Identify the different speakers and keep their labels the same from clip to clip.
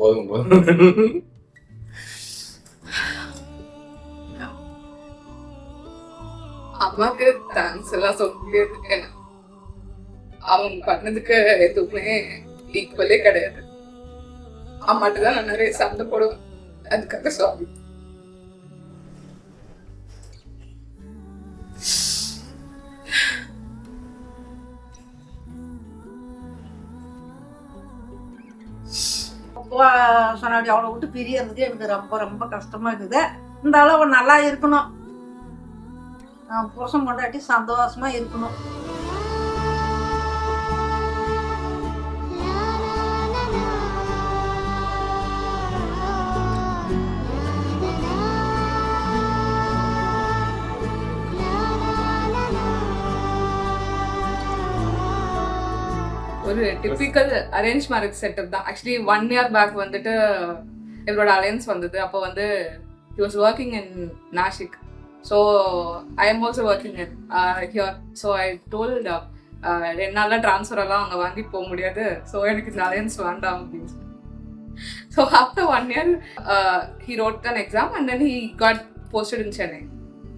Speaker 1: போதும் போதும்.
Speaker 2: அம்மாக்கு தேங்க்ஸ் எல்லாம் சொல்லிட்டே இருக்கேன். அவங்க பண்ணதுக்கு எதுவுமே ஈக்குவலே கிடையாது. அம்மாட்டு தான் நான் நிறைய சண்டை போடுவேன். அதுக்காக சாரி.
Speaker 3: சொன்னாடி அவளை விட்டு பிரியறதுக்கு எனக்கு ரொம்ப ரொம்ப கஷ்டமா இருக்குது. இந்த அளவு நல்லா இருக்கணும், புருஷன் கொண்டாட்டி சந்தோஷமா இருக்கணும்.
Speaker 2: ஒரு டிபிக்கல் அரேஞ்ச் மேரேஜ் செட்டப் தான். ஆக்சுவலி 1 year பேக் வந்துட்டு இவரோட அலையன்ஸ் வந்தது. அப்போ வந்து he was working in Nashik. So I am also working in here. So I told என்னால ட்ரான்ஸ்ஃபர் எல்லாம் அங்கே வாங்கிட்டு போக முடியாது, ஸோ எனக்கு இந்த அலையன்ஸ் வேண்டாம் அப்படின்னு சொல்லி. So after 1 year he wrote an exam and then he got posted in Chennai.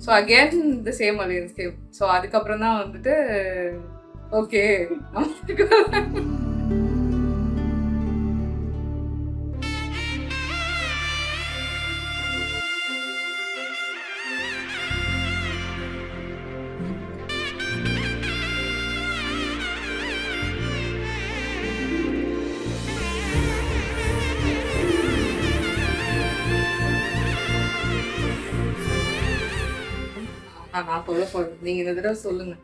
Speaker 2: So again the same alliance came. So அதுக்கப்புறம் தான் வந்துட்டு ஓகே நான் சொல்ல போறேன், நீங்க இந்த தடவை சொல்லுங்க.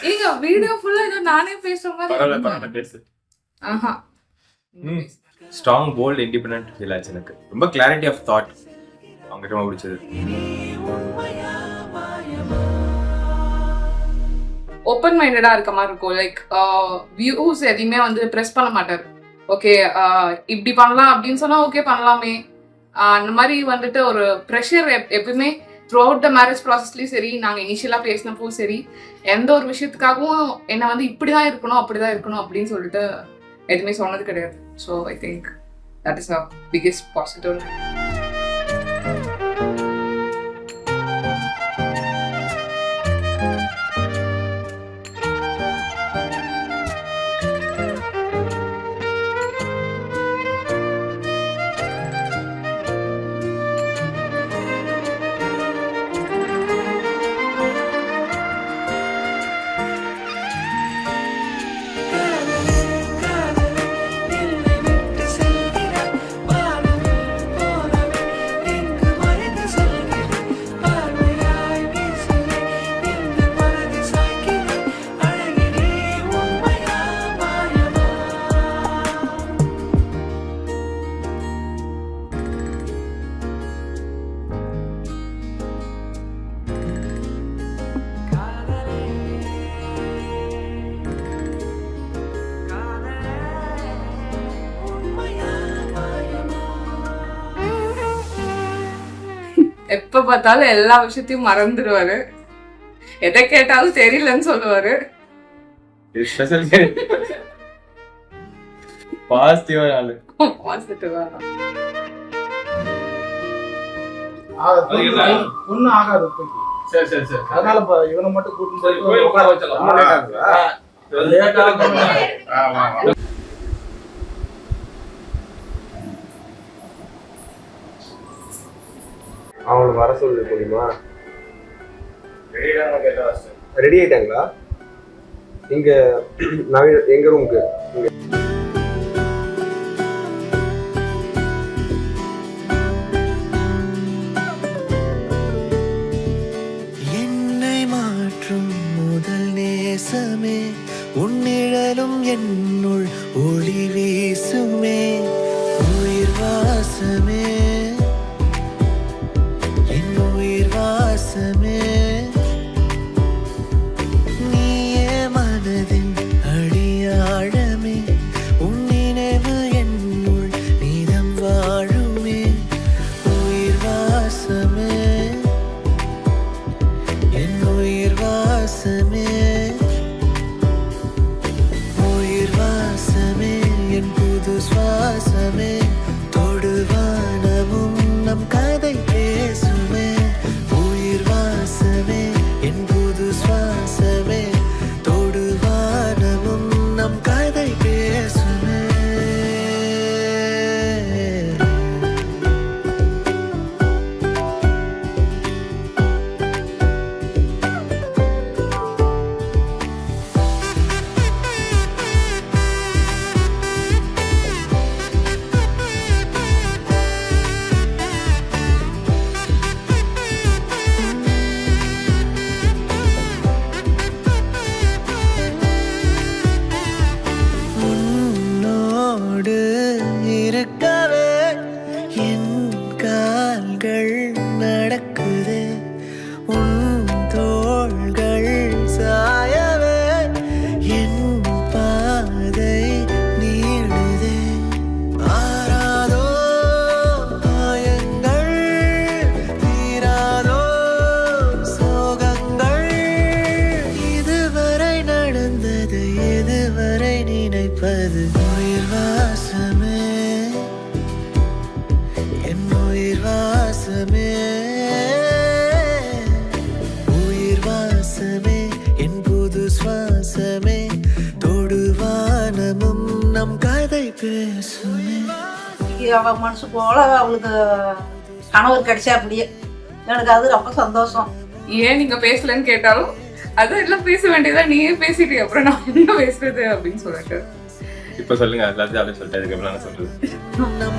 Speaker 2: ஏங்க வீடியோ ஃபுல்லா ஏதோ நானே பேசுற மாதிரி
Speaker 1: பேசு.
Speaker 2: ஆஹா.
Speaker 1: ஸ்ட்ராங் போல்ட் இண்டிபெண்டன்ட் ஃபீல் ஆச்சு எனக்கு. ரொம்ப கிளாரிட்டி ஆஃப் தாட் அவங்ககிட்ட ரொம்ப பிடிச்சது.
Speaker 2: ஓப்பன் மைண்டடா இருக்க மாதிரி இருக்கும். லைக் வியூஸ் எதையுமே வந்து ப்ரெஸ் பண்ண மாட்டாரு. ஓகே இப்படி பண்ணலாம் அப்படின்னு சொன்னா ஓகே பண்ணலாமே, அந்த மாதிரி வந்துட்டு ஒரு ப்ரெஷர் எப்பயுமே த்ரூ அவுட் த மேரேஜ் ப்ராசஸ்லயும் சரி, நாங்கள் இனிஷியலாக பேசினப்போ சரி, எந்த ஒரு விஷயத்துக்காகவும் என்னை வந்து இப்படிதான் இருக்கணும் அப்படிதான் இருக்கணும் அப்படின்னு சொல்லிட்டு எதுவுமே சொன்னது கிடையாது. So I think that is a biggest positive. எப்ப பார்த்தாலும் எல்லா விஷயத்தையும் மறந்துடுவாரு, எதை கேட்டாலும் தெரியலன்னு சொல்லுவாரு.
Speaker 1: பாசிட்டிவா ஆளு.
Speaker 2: பாசிட்டிவா
Speaker 4: ஒன்னும் ஆகாது. சரி சரி சரி. அதனால இவனை மட்டும் கூட்டிட்டு போய் உட்கார வச்சலாம்.
Speaker 5: அவங்களுக்கு வர சொல்ல முடியுமா? ரெடி ஆயிட்டாங்களா? இங்க எங்க ரூமுக்கு
Speaker 6: என்னை மாற்றும் முதல் நேசமே, உன்னிழலும் என்னுள் ஒளி வீசுமே, உயிர் வாசமே நீயே மனதின் அடியாழமே, உன் நினைவு என்னுள் நீதம் வாழுமே, உயிர் வாசமே என் உயிர் வாசமே, உயிர் வாசமே என் புது சுவாசமே தொடுவானமும் நம் கதை பேசுமே உயிர் வாசமே என் புது சுவாசமே தொடுவானமும் நம் கதை பேசுமே உன்னோடு இருக்கவே என் கால்கள் நடக்குது உன் தோள்கள் சாயவே என் பாதை நீளுதே ஆராதோ காயங்கள் தீராதோ சோகங்கள் இதுவரை நடந்தது எதுவரை நினைப்பது உயிர் வாசமே என் உயிர் வாசமே உயிர் வாசமே என் புது சுவாசமே தொடுவானமும் நம் கதை பேசுமே
Speaker 3: அவள் மனசு போல அவளுக்கு கணவர் கிடைச்சா அப்படியே எனக்கு அது ரொம்ப சந்தோஷம்.
Speaker 2: ஏன் நீங்க பேசலன்னு கேட்டாலும் அது எல்லாம் பேச வேண்டியதா நீயே பேசிட்டு அப்புறம் நான் என்ன பேசுறது அப்படின்னு சொல்லிட்டு
Speaker 1: இப்ப சொல்லுங்க எல்லாத்தையும் அப்படியே சொல்லிட்டு அதுக்கப்புறம் நான் சொல்றது
Speaker 6: நம்